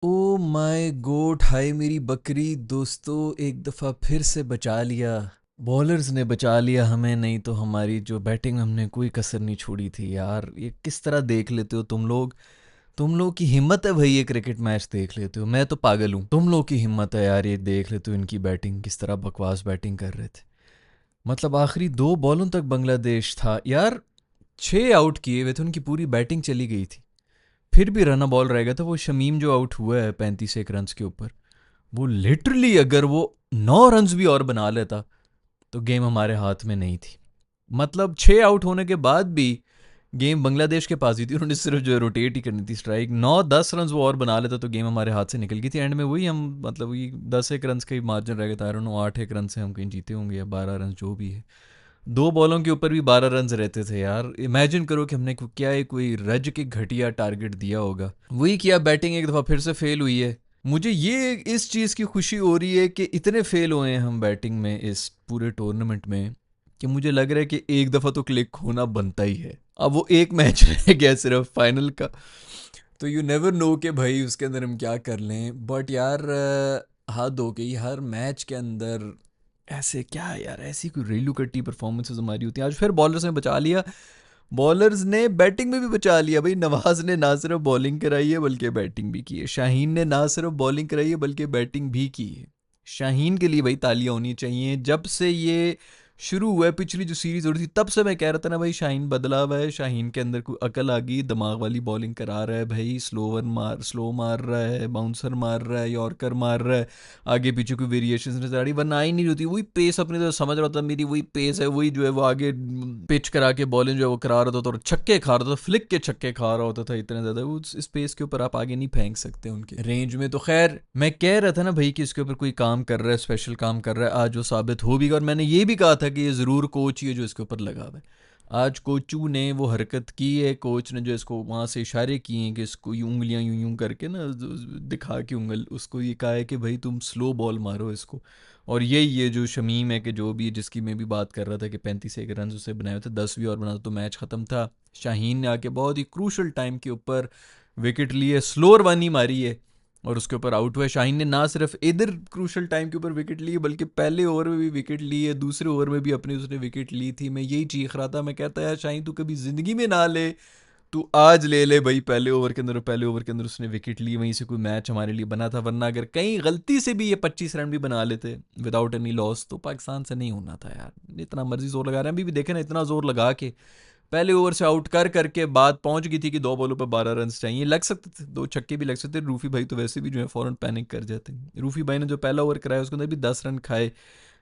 Oh my God, हाय मेरी बकरी दोस्तों, एक दफ़ा फिर से बचा लिया। बॉलर्स ने बचा लिया हमें, नहीं तो हमारी जो बैटिंग में हमने कोई कसर नहीं छोड़ी थी यार। ये किस तरह देख लेते हो तुम लोग? तुम लोग की हिम्मत है भाई, ये क्रिकेट मैच देख लेते हो। मैं तो पागल हूँ, तुम लोग की हिम्मत है यार, ये देख लेते हो इनकी बैटिंग किस तरह बकवास बैटिंग कर रहे थे। मतलब आखिरी 2 बॉलों तक बांग्लादेश था यार। 6 आउट किए हुए थे, उनकी पूरी बैटिंग चली गई थी। फिर भी रन बॉल रह गया था। वो शमीम जो आउट हुआ है 35 एक रन के ऊपर, वो लिटरली अगर वो 9 रन भी और बना लेता तो गेम हमारे हाथ में नहीं थी। मतलब 6 आउट होने के बाद भी गेम बांग्लादेश के पास ही थी। उन्होंने सिर्फ जो है रोटेट ही करनी थी स्ट्राइक। 9-10 रन वो और बना लेता तो गेम हमारे हाथ से निकल गई थी। एंड में वही हम, मतलब वही 10 एक रन का ही मार्जिन रह गया था। आई डोंट नो 8 एक रन से हम कहीं जीते होंगे या 12 रन, जो भी है। 2 बॉलों के ऊपर भी 12 रन रहते थे यार। इमेजिन करो कि हमने क्या है, कोई रज के घटिया टारगेट दिया होगा। वही किया, बैटिंग एक दफ़ा फिर से फेल हुई है। मुझे ये इस चीज़ की खुशी हो रही है कि इतने फेल हुए हैं हम बैटिंग में इस पूरे टूर्नामेंट में, कि मुझे लग रहा है कि एक दफ़ा तो क्लिक होना बनता ही है। अब वो एक मैच रह गया सिर्फ फाइनल का, तो यू नेवर नो कि भाई उसके अंदर हम क्या कर लें। बट यार हद हो गई हर मैच के अंदर। ऐसे क्या है यार, ऐसी कोई रेलू कट्टी परफॉर्मेंसेज हमारी होती हैं। आज फिर बॉलर्स ने बचा लिया, बॉलर्स ने बैटिंग में भी बचा लिया भाई। नवाज ने ना सिर्फ बॉलिंग कराई है बल्कि बैटिंग भी की है। शाहीन ने ना सिर्फ बॉलिंग कराई है बल्कि बैटिंग भी की है। शाहीन के लिए भाई तालियां होनी चाहिए। जब से ये शुरू हुआ है, पिछली जो सीरीज हो रही थी, तब से मैं कह रहा था ना भाई, शाहीन बदला हुआ है। शाहीन के अंदर कोई अकल आ गई, दिमाग वाली बॉलिंग करा रहा है भाई। स्लो मार रहा है, बाउंसर मार रहा है, यॉर्कर मार रहा है। आगे पीछे कोई वेरिएशन नजर आ रही, वरना आई नहीं होती। वही पेस अपनी तो समझ रहा था, मेरी वही पेस है, वही जो है वो आगे पिच करा के बॉलिंग जो है वो करा रहा था, और छक्के खा रहा था, फ्लिक के छक्के खा रहा होता था इतने ज़्यादा। उस पेस के ऊपर आप आगे नहीं फेंक सकते उनके रेंज में। तो खैर, मैं कह रहा था ना भाई कि इसके ऊपर कोई काम कर रहा है, स्पेशल काम कर रहा है। आज वो साबित हो भी गया। और मैंने ये भी कहा था कि ये ज़रूर कोच ही है जो इसके ऊपर लगा हुआ है। आज कोचू ने वो हरकत की है, कोच ने जो इसको वहाँ से इशारे किए हैं कि इसको यूं उंगलियां यूं यूं करके ना, दिखा के उंगल उसको ये कहा है कि भाई तुम स्लो बॉल मारो इसको। और ये जो शमीम है कि जो भी, जिसकी मैं भी बात कर रहा था कि 35 एक रन उसे बनाए हुए थे, 10 भी और बना तो मैच ख़त्म था। शाहीन ने आके बहुत ही क्रूशल टाइम के ऊपर विकेट लिए, स्लोअर वन ही मारी है और उसके ऊपर आउट हुआ है। शाहीन ने ना सिर्फ इधर क्रूशल टाइम के ऊपर विकेट ली है बल्कि पहले ओवर में भी विकेट ली है, दूसरे ओवर में भी अपनी उसने विकेट ली थी। मैं यही चीख रहा था, मैं कहता यार शाहीन तू कभी ज़िंदगी में ना ले, तू आज ले ले भाई। पहले ओवर के अंदर, पहले ओवर के अंदर उसने विकेट ली, वहीं से कोई मैच हमारे लिए बना था। वरना अगर कहीं गलती से भी ये 25 रन भी बना लेते विदाउट एनी लॉस, तो पाकिस्तान से नहीं होना था यार। इतना मर्जी जोर लगा रहे हैं, अभी भी देखे ना, इतना जोर लगा के पहले ओवर से आउट कर करके बात पहुंच गई थी कि 2 बॉलों पर 12 रन चाहिए। लग सकते थे, 2 छक्के भी लग सकते थे। रूफी भाई तो वैसे भी जो है फ़ौरन पैनिक कर जाते हैं। रूफी भाई ने जो पहला ओवर कराया उसके अंदर भी 10 रन खाए,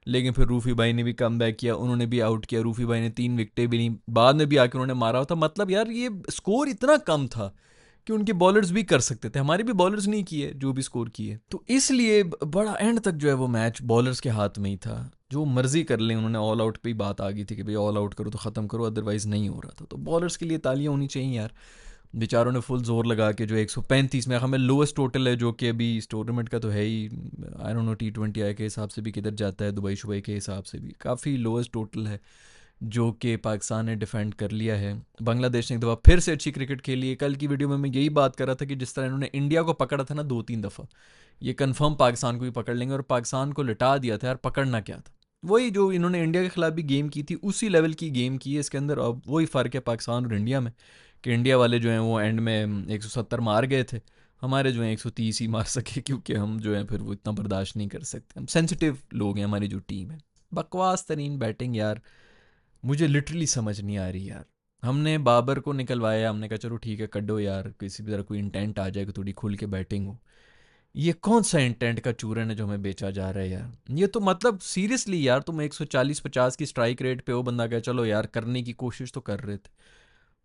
लेकिन फिर रूफी भाई ने भी कम बैक किया, उन्होंने भी आउट किया। रूफी भाई ने 3 विकेटें भी ली, बाद में भी आके उन्होंने मारा था। मतलब यार ये स्कोर इतना कम था कि उनके बॉलर्स भी कर सकते थे, हमारे भी बॉलर्स नहीं किए जो भी स्कोर किए। तो इसलिए बड़ा एंड तक जो है वो मैच बॉलर्स के हाथ में ही था। जो मर्जी कर लें, उन्होंने ऑल आउट पे ही बात आ गई थी कि भाई ऑल आउट करो तो ख़त्म करो, अदरवाइज़ नहीं हो रहा था। तो बॉलर्स के लिए तालियां होनी चाहिए यार। बेचारों ने फुल जोर लगा के जो 135 में हमें लोएस्ट टोटल है, जो कि अभी इस टूर्नामेंट का तो है ही। आई डोंट नो T20 आई के हिसाब से भी किधर जाता है, दुबई शुबई के हिसाब से भी काफ़ी लोएस्ट टोटल है, जो कि पाकिस्तान ने डिफेंड कर लिया है। बांग्लादेश ने एक दफ़ा फिर से अच्छी क्रिकेट खेली है। कल की वीडियो में मैं यही बात कर रहा था कि जिस तरह इन्होंने इंडिया को पकड़ा था ना 2-3 दफ़ा, ये कंफर्म पाकिस्तान को भी पकड़ लेंगे। और पाकिस्तान को लिटा दिया था यार, पकड़ना क्या था। वही जो इन्होंने इंडिया के खिलाफ भी गेम की थी, उसी लेवल की गेम की है इसके अंदर। अब वही फ़र्क है पाकिस्तान और इंडिया में, कि इंडिया वाले जो हैं वो एंड में 170 मार गए थे, हमारे जो हैं 130 ही मार सके, क्योंकि हम जो हैं फिर वो इतना बर्दाश्त नहीं कर सकते। हम सेंसिटिव लोग हैं, हमारी जो टीम है। बकवास तरीन बैटिंग यार, मुझे लिटरली समझ नहीं आ रही यार। हमने बाबर को निकलवाया, हमने कहा चलो ठीक है कड्डो यार, किसी भी तरह कोई इंटेंट आ जाए कि थोड़ी खुल के बैटिंग हो। ये कौन सा इंटेंट का चूरन है जो हमें बेचा जा रहा है यार। ये तो मतलब सीरियसली यार, तुम 140-50 की स्ट्राइक रेट पे हो, बंदा कहे चलो यार करने की कोशिश तो कर रहे थे,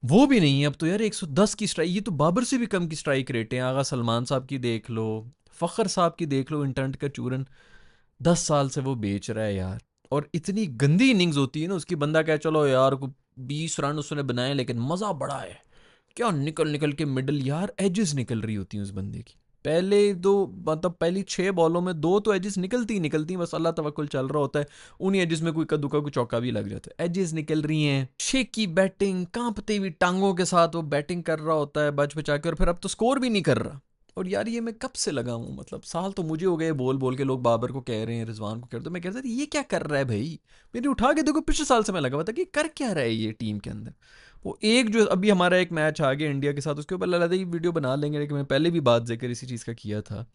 वो भी नहीं है। अब तो यार 110 की स्ट्राइक, ये तो बाबर से भी कम की स्ट्राइक रेट है। आगा सलमान साहब की देख लो, फ़खर साहब की देख लो, इंटेंट का चूरन 10 साल से वो बेच रहा है यार। और इतनी गंदी इनिंग्स होती है ना उसकी, बंदा कहे चलो यार को 20 रन उसने बनाए, लेकिन मज़ा बड़ा है। क्या निकल निकल के मिडल यार एजेस निकल रही होती हैं उस बंदे की। पहले दो, मतलब पहली 6 बॉलों में दो तो एजेस निकलती ही निकलती हैं, बस अल्लाह तवक्कुल चल रहा होता है। उन्हीं एजेस में कोई कद्दू का कोई चौका भी लग जाता है। एजेस निकल रही हैं, शेकी बैटिंग, कांपती हुई टांगों के साथ वो बैटिंग कर रहा होता है बच बचा के, और फिर अब तो स्कोर भी नहीं कर रहा। और यार ये मैं कब से लगा हूँ, मतलब साल तो मुझे हो गए बोल बोल के, लोग बाबर को कह रहे हैं, रिजवान को कह रहे हैं, तो मैं कह रहा था ये क्या कर रहा है भाई। मैंने उठा के देखो, पिछले साल से मैं लगा हुआ था कि कर क्या रहा है ये टीम के अंदर। वो एक जो अभी हमारा एक मैच आ गया इंडिया के साथ, उसके ऊपर लगा था ये वीडियो बना लेंगे, लेकिन मैं पहले भी बात जिक्र इसी चीज़ का किया था।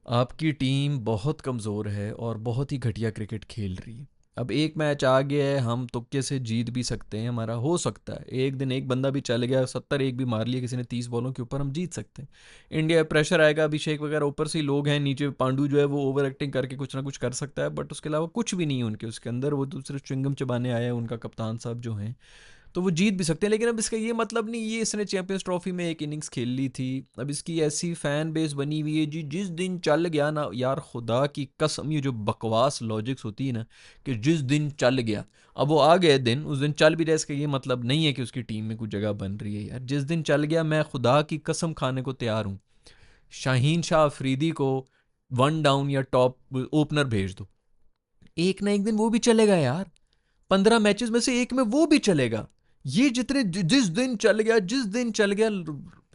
आपकी टीम बहुत कमज़ोर है और बहुत ही घटिया क्रिकेट खेल रही है। अब एक मैच आ गया है, हम तुक्के से जीत भी सकते हैं, हमारा हो सकता है एक दिन एक बंदा भी चल गया, 70 एक भी मार लिया किसी ने 30 बॉलों के ऊपर, हम जीत सकते हैं। इंडिया प्रेशर आएगा, अभिषेक वगैरह ऊपर से ही लोग हैं, नीचे पांडु जो है वो ओवर एक्टिंग करके कुछ ना कुछ कर सकता है, बट उसके अलावा कुछ भी नहीं है उनके उसके अंदर। वो दूसरे च्विंगम चबाने आया है उनका कप्तान साहब जो हैं, तो वो जीत भी सकते हैं। लेकिन अब इसका ये मतलब नहीं ये इसने चैंपियंस ट्रॉफी में एक इनिंग्स खेल ली थी। अब इसकी ऐसी फैन बेस बनी हुई है जी, जिस दिन चल गया ना यार, खुदा की कसम, ये जो बकवास लॉजिक्स होती है ना, कि जिस दिन चल गया, अब वो आ गए दिन, उस दिन चल भी रहा है, इसका ये मतलब नहीं है कि उसकी टीम में कुछ जगह बन रही है यार। जिस दिन चल गया, मैं खुदा की कसम खाने को तैयार हूँ, शाहीन शाह अफरीदी को वन डाउन या टॉप ओपनर भेज दो, एक ना एक दिन वो भी चलेगा यार। 15 मैचेस में से एक में वो भी चलेगा। ये जिस दिन चल गया, जिस दिन चल गया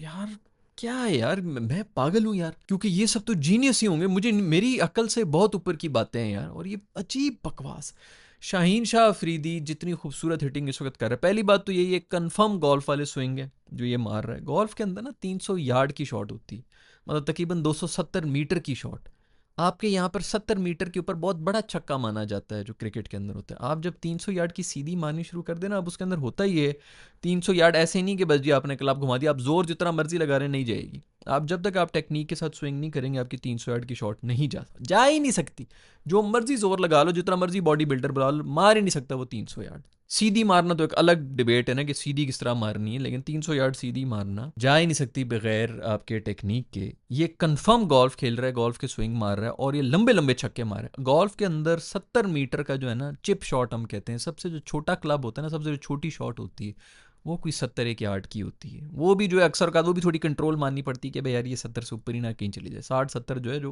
यार, क्या है यार, मैं पागल हूं यार, क्योंकि ये सब तो जीनियस ही होंगे, मुझे मेरी अकल से बहुत ऊपर की बातें हैं यार, और ये अजीब बकवास। शाहीन शाह अफरीदी जितनी खूबसूरत हिटिंग इस वक्त कर रहा है, पहली बात तो यही है, कंफर्म गोल्फ वाले स्विंग है जो ये मार रहा है। गोल्फ के अंदर ना 300 यार्ड की शॉट होती है, मतलब तकरीबन 270 मीटर की शॉट। आपके यहाँ पर 70 मीटर के ऊपर बहुत बड़ा छक्का माना जाता है जो क्रिकेट के अंदर होता है। आप जब 300 यार्ड की सीधी मारनी शुरू कर देना, अब उसके अंदर होता ही है 300 यार्ड ऐसे नहीं कि बस जी आपने क्लब घुमा दिया, आप जोर जितना मर्जी लगा रहे नहीं जाएगी। आप जब तक आप टेक्निक के साथ स्विंग नहीं करेंगे, आपकी 300 यार्ड की शॉट नहीं जा ही नहीं सकती। जो मर्जी जोर लगा लो, जितना मर्जी बॉडी बिल्डर बुला लो, मार ही नहीं सकता वो 300 यार्ड। सीधी मारना तो एक अलग डिबेट है ना कि सीधी किस तरह मारनी है, लेकिन 300 यार्ड सीधी मारना जा ही नहीं सकती बगैर आपके टेक्निक के। ये कंफर्म गोल्फ खेल रहा है, गोल्फ के स्विंग मार रहा है और ये लंबे लंबे छक्के मार रहा है। गोल्फ के अंदर 70 मीटर का जो है ना चिप शॉट हम कहते हैं, सबसे जो छोटा क्लब होता है ना, सबसे जो छोटी शॉट होती है, वो कोई 70 एक यार्ड की होती है। वो भी जो है अक्सर का, वो भी थोड़ी कंट्रोल माननी पड़ती है कि भाई यार ये 70 से ऊपर ही ना कहीं चली जाए। 60-70 जो है, जो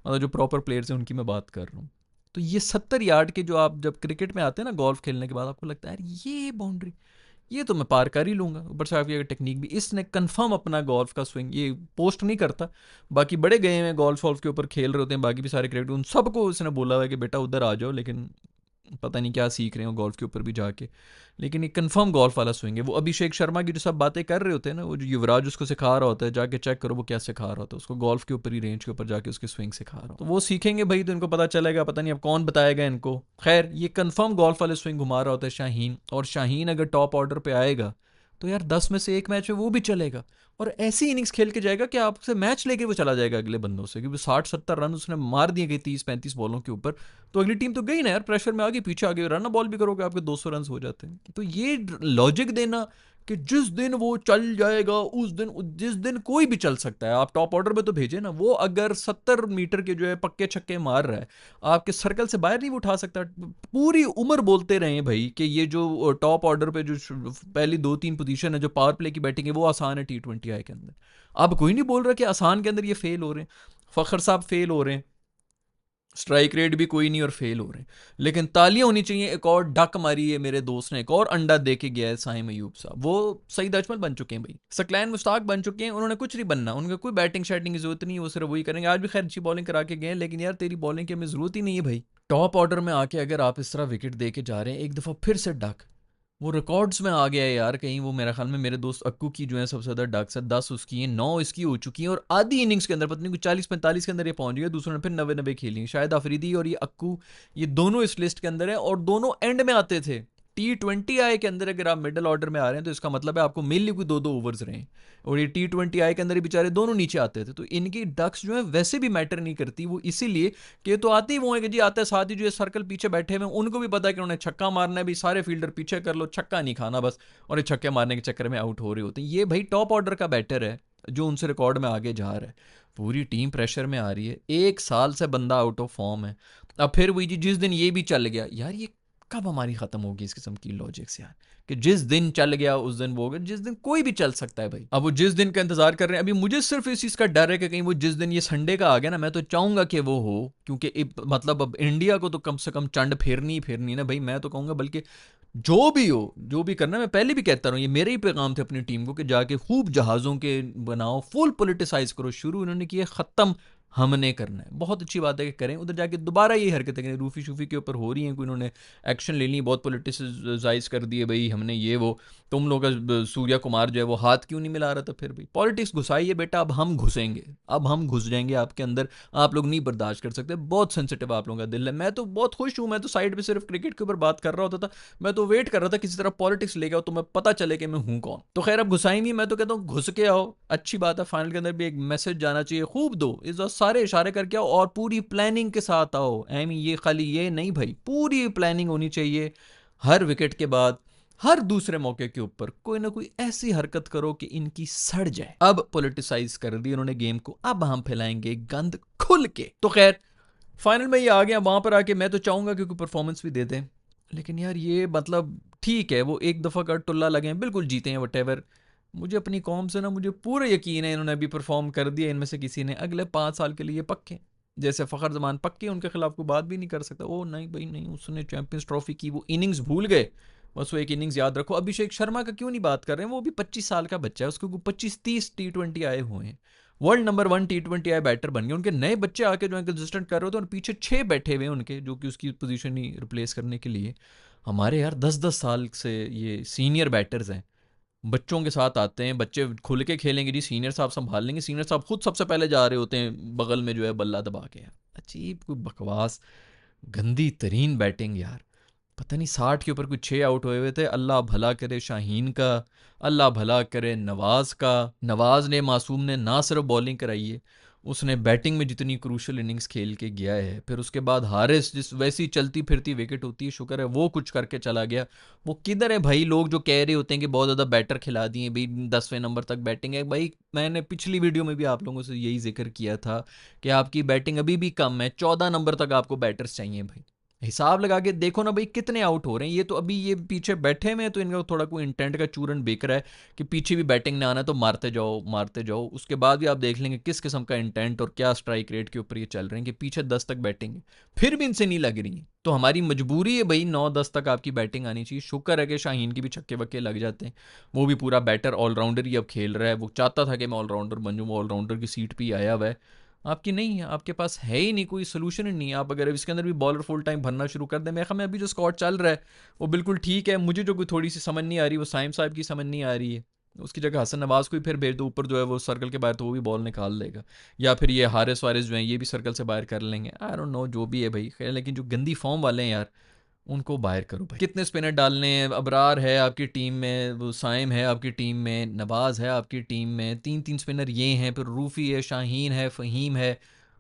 मतलब जो प्रॉपर प्लेयर्स हैं उनकी मैं बात कर रहा हूँ। तो ये 70 यार्ड के जो, आप जब क्रिकेट में आते हैं ना गोल्फ खेलने के बाद, आपको लगता है यार ये बाउंड्री, ये तो मैं पार कर ही लूँगा। ऊपर से आपकी टेक्निक भी, इसने कंफर्म अपना गोल्फ का स्विंग ये पोस्ट नहीं करता। बाकी बड़े गए हैं गोल्फ वॉल्फ के ऊपर खेल रहे होते हैं, बाकी भी सारे क्रिकेट, उन सबको उसने बोला हुआ है कि बेटा उधर आ जाओ, लेकिन पता नहीं क्या सीख रहे हो गोल्फ के ऊपर भी जाके। लेकिन ये कंफर्म गोल्फ वाला स्विंग है। वो अभिषेक शर्मा की जो सब बातें कर रहे होते हैं ना, वो जो युवराज उसको सिखा रहा होता है, जाके चेक करो वो क्या सिखा रहा होता है उसको, गोल्फ के ऊपर ही रेंज के ऊपर जाके उसके स्विंग सिखा रहा हो, तो वो सीखेंगे भाई, तो इनको पता चलेगा। पता नहीं अब कौन बताएगा इनको। खैर, ये कंफर्म गोल्फ वाले स्विंग घुमा रहा होता है शाहीन, और शाहीन अगर टॉप ऑर्डर पे आएगा तो यार 10 में से एक मैच में वो भी चलेगा, और ऐसी इनिंग्स खेल के जाएगा कि आपसे मैच लेके वो चला जाएगा अगले बंदों से, क्योंकि 60-70 रन उसने मार दिए गए 30-35 बॉलों के ऊपर। तो अगली टीम तो गई ना यार, प्रेशर में आ गई, पीछे आ गई, रन बॉल भी करोगे आपके 200 रन हो जाते हैं। तो ये लॉजिक देना कि जिस दिन वो चल जाएगा उस दिन, जिस दिन कोई भी चल सकता है, आप टॉप ऑर्डर में तो भेजे ना, वो अगर 70 मीटर के जो है पक्के छक्के मार रहा है, आपके सर्कल से बाहर नहीं उठा सकता। पूरी उम्र बोलते रहे भाई कि ये जो टॉप ऑर्डर पे जो पहली 2-3 पोजीशन है जो पावर प्ले की बैटिंग है, वो आसान है T20 आई के अंदर। अब कोई नहीं बोल रहा कि आसान के अंदर ये फेल हो रहे हैं। फखर साहब फेल हो रहे हैं, स्ट्राइक रेट भी कोई नहीं और फेल हो रहे हैं, लेकिन तालियां होनी चाहिए। एक और डक मारी है मेरे दोस्त ने, एक और अंडा दे के गया है साहिम अयूब साहब, वो सईद अजमल बन चुके हैं भाई, सकलैन मुश्ताक बन चुके हैं, उन्होंने कुछ नहीं बनना, उनका कोई बैटिंग शैटिंग की जरूरत नहीं है, वो सिर्फ वही करेंगे। आज भी खैर अच्छी बॉलिंग करा के गए, लेकिन यार तेरी बॉलिंग की हमें जरूरत ही नहीं है भाई। टॉप ऑर्डर में आके अगर आप इस तरह विकेट दे के जा रहे हैं, एक दफ़ा फिर से डक, वो रिकॉर्ड्स में आ गया है यार कहीं। वो मेरे ख्याल में मेरे दोस्त अक्कू की जो है सबसे ज़्यादा डक्स है, 10 उसकी हैं, 9 इसकी हो चुकी हैं, और आधी इनिंग्स के अंदर पता नहीं कुछ 40-45 के अंदर ये पहुंच गया, दूसरों ने फिर 90-90 खेली हैं। शायद अफरीदी और ये अक्कू, ये दोनों इस लिस्ट के अंदर है, और दोनों एंड में आते थे। T20 आई के अंदर अगर आप मिडल ऑर्डर में आ रहे हैं, तो इसका मतलब है आपको मेनली कोई 2-2 ओवर्स रहे हैं, और ये T20 आई के अंदर बेचारे दोनों नीचे आते थे। तो इनकी डक्स जो है वैसे भी मैटर नहीं करती, वो इसीलिए कि तो आते ही वो है कि जी आते साथ ही जो सर्कल पीछे बैठे हुए, उनको भी पता है कि उन्होंने छक्का मारना है, भी सारे फील्डर पीछे कर लो, छक्का नहीं खाना बस, और ये छक्के मारने के चक्कर में आउट हो रहे होते हैं। ये भाई टॉप ऑर्डर का बैटर है जो उनसे रिकॉर्ड में आगे जा रहा है। पूरी टीम प्रेशर में आ रही है, 1 साल से बंदा आउट ऑफ फॉर्म है। अब फिर वही जी, जिस दिन ये भी चल गया यार, ये कब हमारी खत्म होगी इस किस्म की लॉजिक्स यार, कि जिस दिन चल गया उस दिन वो हो गया, जिस दिन कोई भी चल सकता है भाई। अब वो जिस दिन का इंतजार कर रहे हैं, अभी मुझे सिर्फ इस चीज़ का डर है कि कहीं वो जिस दिन ये संडे का आ गया ना, मैं तो चाहूंगा कि वो हो, क्योंकि मतलब अब इंडिया को तो कम से कम चंड फेरनी ही फेरनी ना भाई। मैं तो कहूँगा बल्कि जो भी हो, जो भी करना है, मैं पहले भी कहता रहा हूँ, ये मेरे ही पैगाम थे अपनी टीम को कि जाके खूब जहाज़ों के बनाओ, फुल पोलिटिसाइज करो। शुरू इन्होंने किया, ख़त्म हमने करना है। बहुत अच्छी बात है कि करें, उधर जाके दोबारा यही हरकतें करें। रूफ़ी शूफ़ी के ऊपर हो रही हैं, कोई इन्होंने एक्शन ले ली, बहुत पोलिटिसाइज कर दिए भाई हमने ये वो। तुम लोग का सूर्या कुमार जो है वो हाथ क्यों नहीं मिला रहा था? फिर भाई पॉलिटिक्स घुसाई है बेटा, अब हम घुसेंगे, अब हम घुस जाएंगे आपके अंदर। आप लोग नहीं बर्दाश्त कर सकते, बहुत सेंसिटिव आप लोगों का दिल है। मैं तो बहुत खुश हूँ, मैं तो साइड पे सिर्फ क्रिकेट के ऊपर बात कर रहा होता था। मैं तो वेट कर रहा था किसी तरह पॉलिटिक्स लेके आओ तो मैं पता चले कि मैं हूं कौन। तो खैर अब घुसाएंगी, मैं तो कहता हूँ घुस के आओ, अच्छी बात है। फाइनल के अंदर भी एक मैसेज जाना चाहिए, खूब दो, इस बार सारे इशारे करके आओ और पूरी प्लानिंग के साथ आओ। एम ये खाली ये नहीं भाई, पूरी प्लानिंग होनी चाहिए। हर विकेट के बाद, हर दूसरे मौके के ऊपर कोई ना कोई ऐसी हरकत करो कि इनकी सड़ जाए। अब पोलिटिसाइज कर दी उन्होंने गेम को, अब हम फैलाएंगे गंद खुल के। तो खैर फाइनल में ये आ गया, वहां पर आके मैं तो चाहूंगा कि कोई परफॉर्मेंस भी दे दें। लेकिन यार ये मतलब ठीक है, वो एक दफ़ा का टुल्ला लगे हैं, बिल्कुल जीते हैं वटेवर। मुझे अपनी कौम से ना मुझे पूरा यकीन है, इन्होंने अभी परफॉर्म कर दिया इनमें से किसी ने, अगले 5 साल के लिए पक्के। जैसे फ़खर जमान पक्के, उनके खिलाफ कोई बात भी नहीं कर सकता। ओ नहीं भाई नहीं, उसने चैंपियंस ट्रॉफी की, वो इनिंग्स भूल गए, बस वो एक इनिंग्स याद रखो। अभिषेक शर्मा का क्यों नहीं बात कर रहे हैं? वो भी 25 साल का बच्चा है, उसको 25-30 T20 आए हुए हैं, वर्ल्ड नंबर 1 T20 आई बैटर बन गए। उनके नए बच्चे आके जो है कंसिस्टेंट कर रहे होते हैं, और पीछे 6 बैठे हुए हैं उनके, जो कि उसकी पोजीशन ही रिप्लेस करने के लिए। हमारे यार 10-10 साल से ये सीनियर बैटर्स हैं, बच्चों के साथ आते हैं, बच्चे खुल के खेलेंगे जी, सीनियर साहब संभाल लेंगे। सीनियर साहब खुद सबसे पहले जा रहे होते हैं बगल में जो है बल्ला दबा के। यार अजीब, कोई बकवास, गंदी तरीन बैटिंग यार। पता नहीं 60 के ऊपर कुछ 6 आउट हुए हुए थे। अल्लाह भला करे शाहीन का, अल्लाह भला करे नवाज का। नवाज ने, मासूम ने ना सिर्फ बॉलिंग कराई है, उसने बैटिंग में जितनी क्रूशल इनिंग्स खेल के गया है। फिर उसके बाद हारिस, जिस वैसी चलती फिरती विकेट होती है, शुक्र है वो कुछ करके चला गया। वो किधर है भाई? लोग जो कह रहे होते हैं कि बहुत ज़्यादा बैटर खिला दिए भाई, 10वें नंबर तक बैटिंग है भाई। मैंने पिछली वीडियो में भी आप लोगों से यही जिक्र किया था कि आपकी बैटिंग अभी भी कम है, 14 नंबर तक आपको बैटर्स चाहिए भाई। हिसाब लगा के देखो ना भाई, कितने आउट हो रहे हैं ये। तो अभी ये पीछे बैठे हुए हैं, तो इनका थोड़ा कोई इंटेंट का चूरन बिक रहा है कि पीछे भी बैटिंग ना आना, तो मारते जाओ मारते जाओ। उसके बाद भी आप देख लेंगे किस किस्म का इंटेंट और क्या स्ट्राइक रेट के ऊपर ये चल रहे हैं कि पीछे 10 तक बैटिंग है, फिर भी इनसे नहीं लग रही है। तो हमारी मजबूरी है भाई, 9-10 तक आपकी बैटिंग आनी चाहिए। शुक्र है कि शाहीन की भी छक्के वक्के लग जाते हैं, वो भी पूरा बैटर ऑलराउंडर ही अब खेल रहा है। वो चाहता था कि मैं ऑलराउंडर बन जाऊँ, वो ऑलराउंडर की सीट पर ही आया हुआ है। आपकी नहीं है, आपके पास है ही नहीं, कोई सोल्यूशन ही नहीं है। आप अगर इसके अंदर भी बॉलर फुल टाइम भरना शुरू कर दें, मैं ख्याल में अभी जो स्क्वाड चल रहा है वो बिल्कुल ठीक है। मुझे जो कोई थोड़ी सी समझ नहीं आ रही, वो साइम साहब की समझ नहीं आ रही है। उसकी जगह हसन नवाज को ही फिर भेज दो ऊपर, जो है वो सर्कल के बाहर, तो वो भी बॉल निकाल देगा। या फिर ये हारिस वारिस जो हैं, ये भी सर्कल से बाहर कर लेंगे। आई डोंट नो, जो भी है भाई खैर। लेकिन जो गंदी फॉर्म वाले हैं यार, उनको बाहर करो भाई। कितने स्पिनर डालने हैं? अबरार है आपकी टीम में, वो साइम है आपकी टीम में, नवाज है आपकी टीम में, 3-3 स्पिनर ये हैं, फिर रूफ़ी है, शाहीन है, फ़हीम है।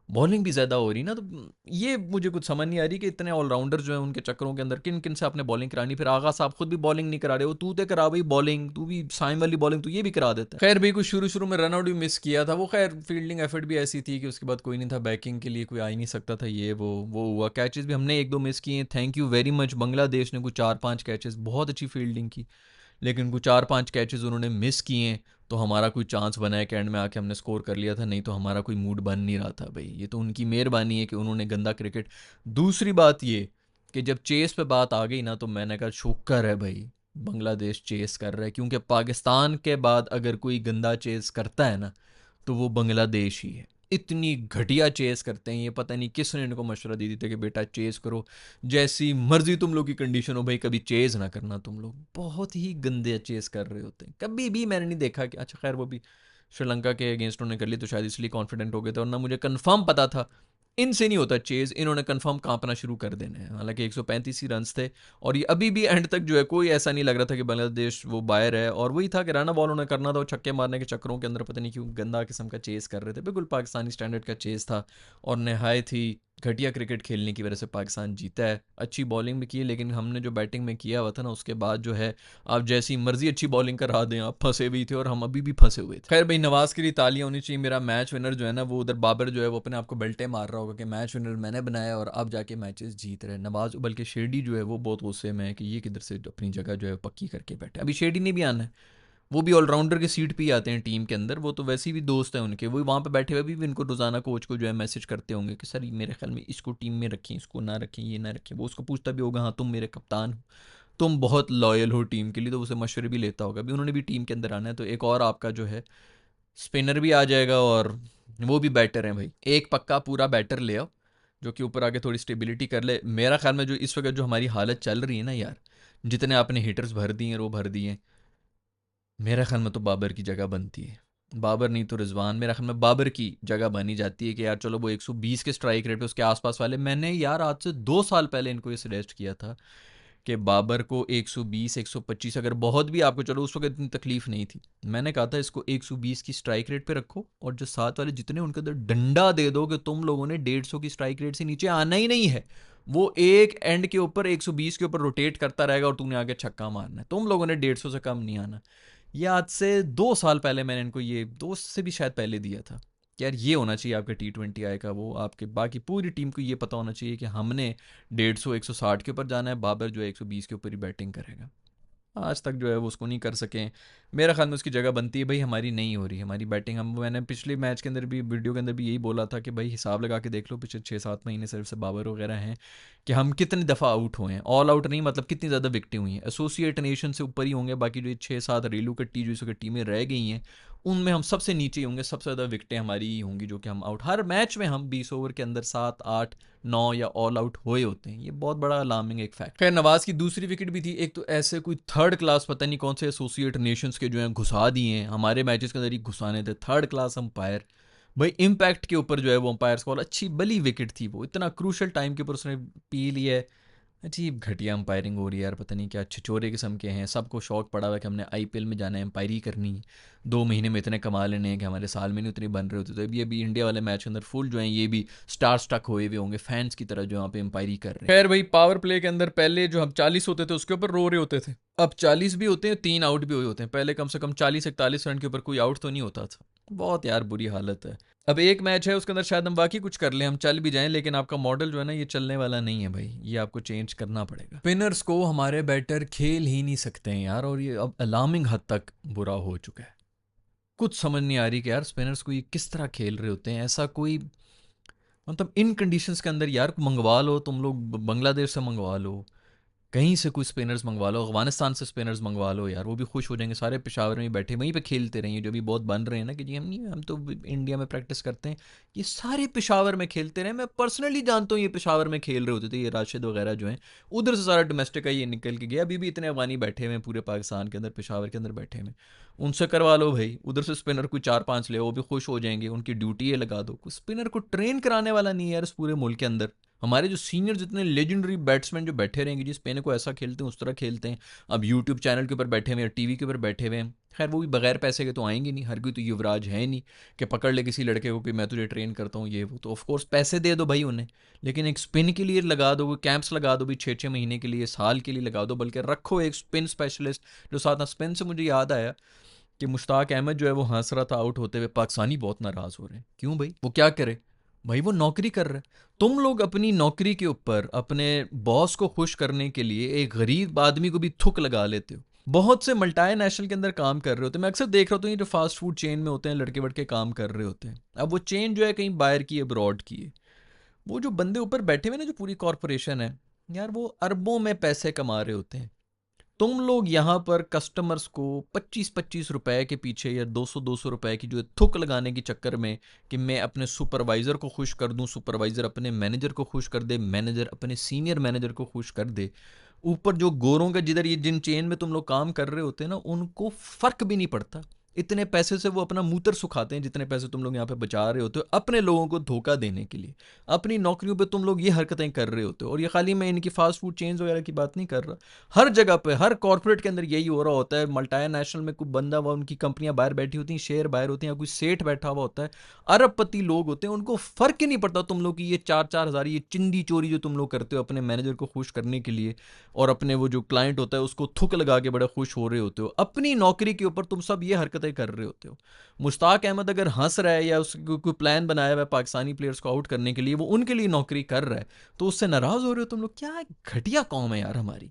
बॉलिंग भी ज़्यादा हो रही ना, तो ये मुझे कुछ समझ नहीं आ रही कि इतने ऑलराउंडर जो हैं उनके चक्करों के अंदर किन किन से आपने बॉलिंग करानी। फिर आगा साहब खुद भी बॉलिंग नहीं करा रहे हो, तू तो करा भाई बॉलिंग, तू भी साइम वाली बॉलिंग तो ये भी करा देता है। खैर भाई कुछ शुरू शुरू में रन आउट भी मिस किया था वो, खैर फील्डिंग एफर्ट भी ऐसी थी कि उसके बाद कोई नहीं था, बैकिंग के लिए कोई आ ही नहीं सकता था। ये वो हुआ। कैचेस भी हमने 1-2 मिस किए, thank you very much. Bangladesh ने कुछ 4-5 कैचेस, बहुत अच्छी फील्डिंग की, लेकिन कुछ 4-5 कैचेस उन्होंने मिस किए हैं। तो हमारा कोई चांस बना है कि एंड में आके हमने स्कोर कर लिया था, नहीं तो हमारा कोई मूड बन नहीं रहा था भाई। ये तो उनकी मेहरबानी है कि उन्होंने गंदा क्रिकेट। दूसरी बात ये कि जब चेस पे बात आ गई ना, तो मैंने कहा शुक्र है भाई बांग्लादेश चेस कर रहा है, क्योंकि पाकिस्तान के बाद अगर कोई गंदा चेस करता है ना, तो वो बांग्लादेश ही है। इतनी घटिया चेस करते हैं ये, पता नहीं किसने इनको मशवरा दे दी था कि बेटा चेस करो, जैसी मर्जी तुम लोग की कंडीशन हो भाई, कभी चेस ना करना। तुम लोग बहुत ही गंदे चेस कर रहे होते हैं। कभी भी मैंने नहीं देखा कि, अच्छा खैर वो भी श्रीलंका के अगेंस्ट उन्होंने कर ली, तो शायद इसलिए कॉन्फिडेंट हो गए थे, और ना मुझे कंफर्म पता था इनसे नहीं होता चेज। इन्होंने कंफर्म कांपना शुरू कर देने हैं। हालांकि 135 ही रन्स थे, और ये अभी भी एंड तक जो है कोई ऐसा नहीं लग रहा था कि बांग्लादेश वो बाहर है। और वही था कि राना बॉल उन्हें करना था, वो छक्के मारने के चक्करों के अंदर पता नहीं क्यों गंदा किस्म का चेस कर रहे थे। बिल्कुल पाकिस्तानी स्टैंडर्ड का चेस था, और नहायत ही घटिया क्रिकेट खेलने की वजह से पाकिस्तान जीता है। अच्छी बॉलिंग भी की है, लेकिन हमने जो बैटिंग में किया हुआ था ना, उसके बाद जो है आप जैसी मर्जी अच्छी बॉलिंग करा दें, आप फंसे हुए थे, और हम अभी भी फंसे हुए थे। खैर भाई नवाज के लिए तालियां होनी चाहिए। मेरा मैच विनर जो है ना, वो उधर बाबर जो है वो अपने आप को बेल्टे मार रहा होगा कि मैच विनर मैंने बनाया और अब जाके मैचेस जीत रहे। नवाज बल्कि शेडी जो है वो बहुत गुस्से में है कि ये किधर से अपनी जगह जो है पक्की करके बैठे। अभी शेडी ने भी आना है, वो भी ऑलराउंडर की सीट पे ही आते हैं टीम के अंदर। वो तो वैसे भी दोस्त हैं उनके, वो वहाँ पे बैठे हुए भी इनको रोजाना कोच को जो है मैसेज करते होंगे कि सर मेरे ख्याल में इसको टीम में रखें, इसको ना रखें, ये ना रखें। वो उसको पूछता भी होगा, हाँ तुम मेरे कप्तान हो। तुम बहुत लॉयल हो टीम के लिए, तो उसे मशवरे भी लेता होगा, अभी उन्होंने भी टीम के अंदर आना है, तो एक और आपका जो है स्पिनर भी आ जाएगा और वो भी बैटर है भाई। एक पक्का पूरा बैटर ले आओ जो कि ऊपर आके थोड़ी स्टेबिलिटी कर ले। मेरा ख्याल में जो इस वक्त जो हमारी हालत चल रही है ना यार, जितने आपने हिटर्स भर दिए हैं वो भर दिए हैं, मेरा ख्याल में तो बाबर की जगह बनती है। बाबर नहीं तो रिजवान, मेरा ख्याल में बाबर की जगह बनी जाती है कि यार चलो वो 120 के स्ट्राइक रेट पे उसके आसपास वाले, मैंने यार आज से 2 साल पहले इनको ये सजेस्ट किया था कि बाबर को 120 125, अगर बहुत भी आपको, चलो उस वक्त इतनी तकलीफ नहीं थी, मैंने कहा था इसको 120 की स्ट्राइक रेट पे रखो और जो साथ वाले जितने उनके अंदर डंडा दे दो कि तुम लोगों ने 150 की स्ट्राइक रेट से नीचे आना ही नहीं है, वो एक एंड के ऊपर 120 के ऊपर रोटेट करता रहेगा और तुमने आगे छक्का मारना है, तुम लोगों ने 150 से कम नहीं आना। ये आज से 2 साल पहले मैंने इनको, ये 2 से भी शायद पहले दिया था कि यार ये होना चाहिए आपका T20 आई का, वो आपके बाकी पूरी टीम को ये पता होना चाहिए कि हमने 150 160 के ऊपर जाना है, बाबर जो है 120 के ऊपर ही बैटिंग करेगा। आज तक जो है वो उसको नहीं कर सके। मेरा ख्याल में उसकी जगह बनती है भाई, हमारी नहीं हो रही हमारी बैटिंग। हम, मैंने पिछले मैच के अंदर भी, वीडियो के अंदर भी यही बोला था कि भाई हिसाब लगा के देख लो पिछले 6-7 महीने सिर्फ से बाबर वगैरह हैं कि हम कितनी दफ़ा आउट हुए हैं, ऑल आउट नहीं, मतलब कितनी ज़्यादा विकटें हुई हैं। एसोसिएट नेशन से ऊपर ही होंगे, बाकी जो 6-7 रेलू कट्टी जो इसके टीमें रह गई हैं उनमें हम सबसे नीचे ही होंगे, सबसे ज़्यादा विकटें हमारी ही होंगी जो कि हम आउट, हर मैच में हम 20 ओवर के अंदर 7 8 9 या ऑल आउट हुए होते हैं। ये बहुत बड़ा अलार्मिंग एक फैक्ट। खैर नवाज की दूसरी विकेट भी थी, एक तो ऐसे कोई थर्ड क्लास पता नहीं कौन से एसोसिएट नेशंस के जो हैं घुसा दिए हैं हमारे मैचेस के अंदर ही घुसाने थे, थर्ड क्लास अंपायर भाई। इम्पैक्ट के ऊपर जो है वो अंपायर कॉल, अच्छी बली विकेट थी वो, इतना क्रूशल टाइम के ऊपर उसने पी लिया है। अजीब घटिया अंपायरिंग हो रही है यार, पता नहीं क्या छिछोरे किस्म के हैं, सबको शौक पड़ा हुआ है कि हमने आईपीएल में जाना है, अंपायरी करनी है, 2 महीने में इतने कमा लेने हैं कि हमारे साल में नहीं उतनी बन रहे होते। तो अभी इंडिया वाले मैच के अंदर फुल जो है ये भी स्टार स्टक हुए हुए होंगे फैंस की तरह जो यहाँ पे अंपायरी कर रहे हैं। खैर भाई पावर प्ले के अंदर पहले जो हम 40 होते थे उसके ऊपर रो रहे होते थे, अब 40 भी होते हैं, 3 आउट भी हुए होते हैं। पहले कम से कम 40 41 रन के ऊपर कोई आउट तो नहीं होता था। बहुत यार बुरी हालत है। अब एक मैच है उसके अंदर शायद हम बाकी कुछ कर लें, हम चल भी जाएं, लेकिन आपका मॉडल जो है ना ये चलने वाला नहीं है भाई, ये आपको चेंज करना पड़ेगा। स्पिनर्स को हमारे बैटर खेल ही नहीं सकते हैं यार, और ये अब अलार्मिंग हद तक बुरा हो चुका है। कुछ समझ नहीं आ रही कि यार स्पिनर्स को ये किस तरह खेल रहे होते हैं, ऐसा कोई, मतलब इन कंडीशंस के अंदर यार मंगवा लो तुम लोग, बांग्लादेश से मंगवा लो, कहीं से कुछ स्पिनर्स मंगवा लो, अफगानिस्तान से स्पिनर्स मंगवा लो यार, वो भी खुश हो जाएंगे, सारे पेशावर में बैठे वहीं पे खेलते रहेंगे, जो भी बहुत बन रहे हैं ना कि जी हम नहीं, हम तो इंडिया में प्रैक्टिस करते हैं, ये सारे पेशावर में खेलते रहे। मैं पर्सनली जानता हूँ ये पेशावर में खेल रहे होते थे, ये राशिद वगैरह जो हैं उधर से सारा डोमेस्टिक का ये निकल के गया, अभी भी इतने अफगानी बैठे हुए हैं पूरे पाकिस्तान के अंदर, पेशावर के अंदर बैठे हुए, उनसे करवा लो भाई, उधर से स्पिनर कोई 4-5 ले, वो भी खुश हो जाएंगे, उनकी ड्यूटी है लगा दो। कुछ स्पिनर को ट्रेन कराने वाला नहीं है यार इस पूरे मुल्क के अंदर। हमारे जो सीनियर जितने लेजेंडरी बैट्समैन जो बैठे रहेंगे जिस पेन को ऐसा खेलते हैं उस तरह खेलते हैं, अब यूट्यूब चैनल के ऊपर बैठे हुए हैं, टीवी के ऊपर बैठे हुए हैं, खैर वो भी बगैर पैसे के तो आएंगे नहीं, हर कोई तो युवराज है नहीं कि पकड़ ले किसी लड़के को कि मैं तुझे ट्रेन करता हूँ ये वो, तो ऑफकोर्स पैसे दे दो भाई उन्हें, लेकिन एक स्पिन के लिए लगा दो, वो कैंप्स लगा दो भी 6-6 महीने के लिए, साल के लिए लगा दो, बल्कि रखो एक स्पिन स्पेशलिस्ट जो साथ ना। स्पिन से मुझे याद आया कि मुश्ताक अहमद जो है वो हंस रहा था आउट होते हुए, पाकिस्तानी बहुत नाराज़ हो रहे हैं, क्यों भाई, वो क्या करे भाई, वो नौकरी कर रहा है। तुम लोग अपनी नौकरी के ऊपर अपने बॉस को खुश करने के लिए एक गरीब आदमी को भी थुक लगा लेते हो। बहुत से मल्टाई नेशनल के अंदर काम कर रहे होते हैं, मैं अक्सर देख रहा हूँ ये जो फास्ट फूड चेन में होते हैं लड़के वड़के काम कर रहे होते हैं, अब वो चेन जो है कहीं बाहर की अब्रॉड की है, वो जो बंदे ऊपर बैठे हुए ना जो पूरी कॉरपोरेशन है यार, वो अरबों में पैसे कमा रहे होते हैं। तुम लोग यहाँ पर कस्टमर्स को 25-25 रुपए के पीछे या 200-200 रुपए की जो थुक लगाने के चक्कर में कि मैं अपने सुपरवाइज़र को खुश कर दूँ, सुपरवाइज़र अपने मैनेजर को खुश कर दे, मैनेजर अपने सीनियर मैनेजर को खुश कर दे, ऊपर जो गोरों का जिधर ये जिन चेन में तुम लोग काम कर रहे होते हैं ना उनको फ़र्क भी नहीं पड़ता। इतने पैसे से वो अपना मूत्र सुखाते हैं जितने पैसे तुम लोग यहाँ पे बचा रहे होते हो अपने लोगों को धोखा देने के लिए, अपनी नौकरियों पे तुम लोग ये हरकतें कर रहे होते हो। और ये खाली मैं इनकी फास्ट फूड चेन्स वगैरह की बात नहीं कर रहा, हर जगह पे हर कॉर्पोरेट के अंदर यही हो रहा होता है। मल्टाई नेशनल में कोई बंदा हुआ, उनकी कंपनियां बाहर बैठी होती हैं, शेयर बाहर होते हैं, या कोई सेठ बैठा हुआ होता है, अरबपति लोग होते हैं, उनको फर्क ही नहीं पड़ता तुम लोग की ये 4-4 हज़ार ये चिंदी चोरी जो तुम लोग करते हो अपने मैनेजर को खुश करने के लिए, और अपने वो जो क्लाइंट होता है उसको थुक लगा के बड़ा खुश हो रहे होते हो। अपनी नौकरी के ऊपर तुम सब ये हरकतें कर रहे होते हो। मुश्ताक अहमद अगर हंस रहा है या उसको कोई प्लान बनाया हुआ है पाकिस्तानी प्लेयर्स को आउट करने के लिए, वो उनके लिए नौकरी कर रहा है, तो उससे नाराज हो रहे हो तुम लोग। क्या घटिया कौम है यार हमारी,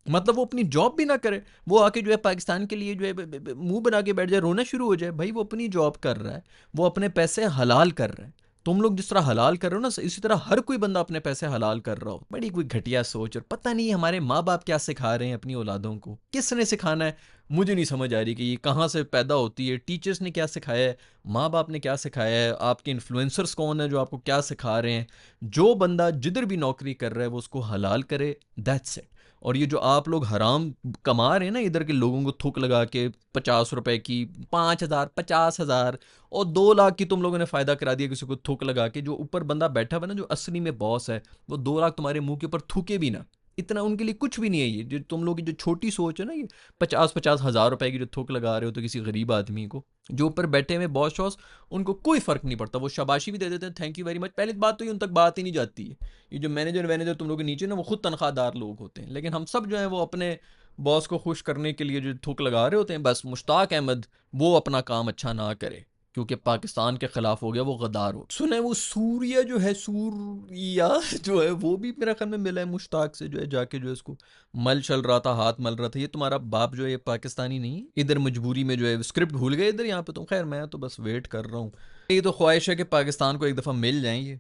मतलब वो अपनी जॉब भी ना करे, वो आके जो है पाकिस्तान के लिए जो है मुंह बना के बैठ जाए, रोना शुरू हो जाए। भाई वो अपनी जॉब कर रहा है, वो अपने पैसे हलाल कर रहा है, तुम लोग जिस तरह हलाल कर रहे हो ना, इसी तरह हर कोई बंदा अपने पैसे हलाल कर रहा हो। बड़ी कोई घटिया सोच, और पता नहीं हमारे माँ बाप क्या सिखा रहे हैं अपनी औलादों को, किसने सिखाना है मुझे नहीं समझ आ रही कि ये कहाँ से पैदा होती है। टीचर्स ने क्या सिखाया है, माँ बाप ने क्या सिखाया है, आपके इन्फ्लुएंसर्स कौन है जो आपको क्या सिखा रहे हैं। जो बंदा जिधर भी नौकरी कर रहा है वो उसको हलाल करे, दैट्स इट। और ये जो आप लोग हराम कमा रहे हैं ना इधर के लोगों को थूक लगा के, 50 रुपए की 5,000, 50,000 और 2 लाख की तुम लोगों ने फायदा करा दिया किसी को थूक लगा के। जो ऊपर बंदा बैठा हुआ ना, जो असली में बॉस है, वो 2 लाख तुम्हारे मुंह के ऊपर थूके भी ना, इतना उनके लिए कुछ भी नहीं है। ये जो तुम लोग की जो छोटी सोच है ना, ये 50-50 हज़ार रुपए की जो थूक लगा रहे हो तो किसी गरीब आदमी को, जो ऊपर बैठे हुए बॉस शॉस, उनको कोई फर्क नहीं पड़ता। वो शाबाशी भी दे देते हैं, थैंक यू वेरी मच। पहली बात तो ये उन तक बात ही नहीं जाती है। ये जो मैनेजर वैनेजर तुम लोग के नीचे ना, वो खुद तनख्वाहदार लोग होते हैं, लेकिन हम सब जो है वो अपने बॉस को खुश करने के लिए जो थूक लगा रहे होते हैं। बस मुश्ताक अहमद वो अपना काम अच्छा ना करे क्योंकि पाकिस्तान के खिलाफ हो गया, वो गद्दार हो। सुना है वो सूर्या जो है, सूर्या जो है, वो भी मेरा ख्याल में मिला है मुश्ताक से, जो है जाके जो है उसको मल चल रहा था, हाथ मल रहा था। ये तुम्हारा बाप जो है ये पाकिस्तानी नहीं है, इधर मजबूरी में जो है स्क्रिप्ट भूल गए इधर, यहाँ पे तो खैर मैं तो बस वेट कर रहा हूँ। ये तो ख्वाहिश है कि पाकिस्तान को एक दफ़ा मिल जाएंगे,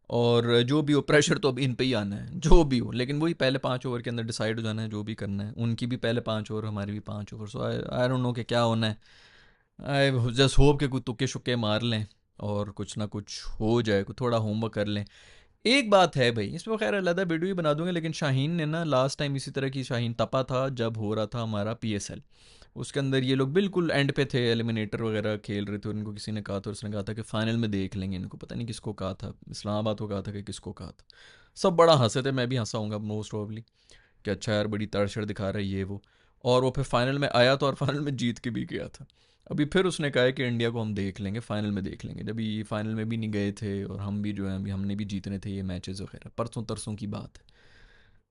और जो भी हो प्रेशर तो अब इन पे ही आना है जो भी हो, लेकिन वही पहले 5 ओवर के अंदर डिसाइड हो जाना है जो भी करना है। उनकी भी पहले 5 ओवर, हमारी भी 5 over. So I don't know कि क्या होना है। आई जस्ट होप के कुछ तुक्के शुक्के मार लें और कुछ ना कुछ हो जाए, कुछ थोड़ा होमवर्क कर लें। एक बात है भाई, इसमें खैर अलग वीडियो ही बना दूंगा, लेकिन शाहीन ने ना लास्ट टाइम इसी तरह की शाहीन तपा था जब हो रहा था हमारा PSL। उसके अंदर ये लोग बिल्कुल एंड पे थे, एलिमिनेटर वगैरह खेल रहे थे, उनको किसी ने कहा था, उसने कहा था कि फाइनल में देख लेंगे इनको। पता नहीं किसको कहा था, इस्लामाबाद को कहा था कि किसको कहा था। सब बड़ा हंसे थे, मैं भी हंसा हूँगा मोस्ट प्रॉब्ली, कि अच्छा यार बड़ी तड़छड़ दिखा रहा है ये वो। और वो फिर फाइनल में आया था और फाइनल में जीत के भी गया था। अभी फिर उसने कहा है कि इंडिया को हम देख लेंगे, फाइनल में देख लेंगे। जब ये फाइनल में भी नहीं गए थे और हम भी जो है अभी हमने भी जीतने थे ये मैचेस वगैरह, परसों तरसों की बात है।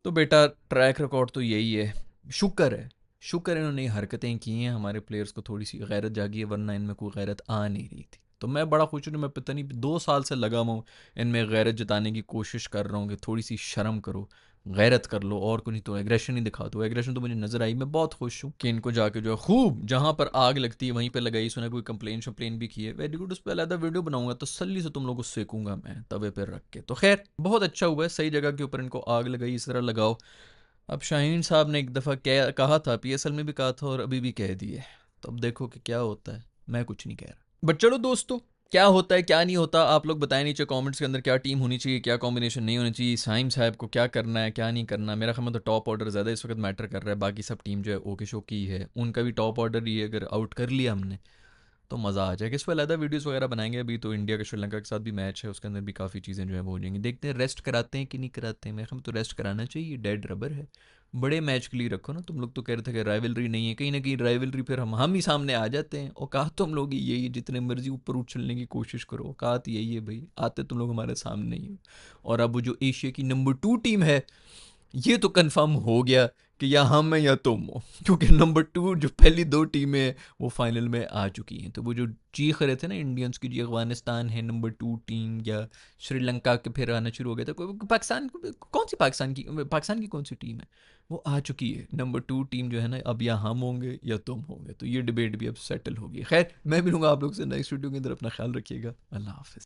तो बेटा ट्रैक रिकॉर्ड तो यही है। शुक्र है, शुक्र है इन्होंने ये हरकतें की हैं, हमारे प्लेयर्स को थोड़ी सी गैरत जागी है, वरना इनमें कोई गैरत आ नहीं रही थी। तो मैं बड़ा खुश हूँ, मैं पता नहीं 2 साल से लगा हुआ हूँ इनमें गैरत जताने की कोशिश कर रहा हूँ कि थोड़ी सी शर्म करो, गैरत कर लो, और कुछ नहीं तो एग्रेशन ही दिखा दो। एग्रेशन तो मुझे नज़र आई, मैं बहुत खुश हूँ कि इनको जाके जो है खूब जहाँ पर आग लगती है वहीं पर लगाई। सुना कोई कंप्लेन शम्प्लेन भी की है, वेरी गुड। उस पर अलग वीडियो बनाऊंगा तसल्ली से तुम लोग को सेकूंगा मैं तवे पर रख के। तो खैर बहुत अच्छा हुआ है, सही जगह के ऊपर इनको आग लगाई, इस तरह लगाओ। अब शाहीन साहब ने एक दफ़ा क्या कहा था, PSL में भी कहा था और अभी भी कह दिए, तो अब देखो कि क्या होता है। मैं कुछ नहीं कह रहा, बट चलो दोस्तों, क्या होता है क्या नहीं होता आप लोग बताएं नीचे कमेंट्स के अंदर, क्या टीम होनी चाहिए, क्या कॉम्बिनेशन नहीं होनी चाहिए, साइम साहब को क्या करना है क्या नहीं करना। मेरा ख्याल में तो टॉप ऑर्डर ज़्यादा इस वक्त मैटर कर रहा है, बाकी सब टीम जो है ओके शो की है, उनका भी टॉप ऑर्डर ही है। अगर आउट कर लिया हमने तो मज़ा आ जाएगा। इस पर अलग वीडियोस वगैरह बनाएंगे। अभी तो इंडिया का श्रीलंका के साथ भी मैच है, उसके अंदर भी काफ़ी चीज़ें जो है वो हो जाएंगी। देखते हैं रेस्ट कराते हैं कि नहीं कराते हैं। मेरे ख्याल में तो रेस्ट कराना चाहिए, डेड रबर है। बड़े मैच के लिए रखो ना। तुम लोग तो कह रहे थे कि राइवलरी नहीं है, कहीं ना कहीं राइवलरी फिर हम ही सामने आ जाते हैं। औकात तुम लोग यही है, जितने मर्जी ऊपर उछलने की कोशिश करो, औकात यही है भाई, आते तुम लोग हमारे सामने ही हो। और अब वो जो एशिया की नंबर 2 टीम है, ये तो कंफर्म हो गया कि या हम हैं या तुम हो, क्योंकि नंबर 2 जो पहली 2 टीमें हैं वो फाइनल में आ चुकी हैं। तो वो जो चीख रहे थे ना इंडियंस की, जी अफगानिस्तान है नंबर 2 टीम, या श्रीलंका के फिर आना शुरू हो गया था, पाकिस्तान कौन सी, पाकिस्तान की कौन सी टीम है, वो आ चुकी है नंबर 2 टीम जो है ना। अब या हम होंगे या तुम होंगे, तो ये डिबेट भी अब सेटल होगी। खैर मैं मिलूंगा आप लोग से नेक्स्ट वीडियो के अंदर, अपना ख्याल रखिएगा, अल्लाह हाफिज़।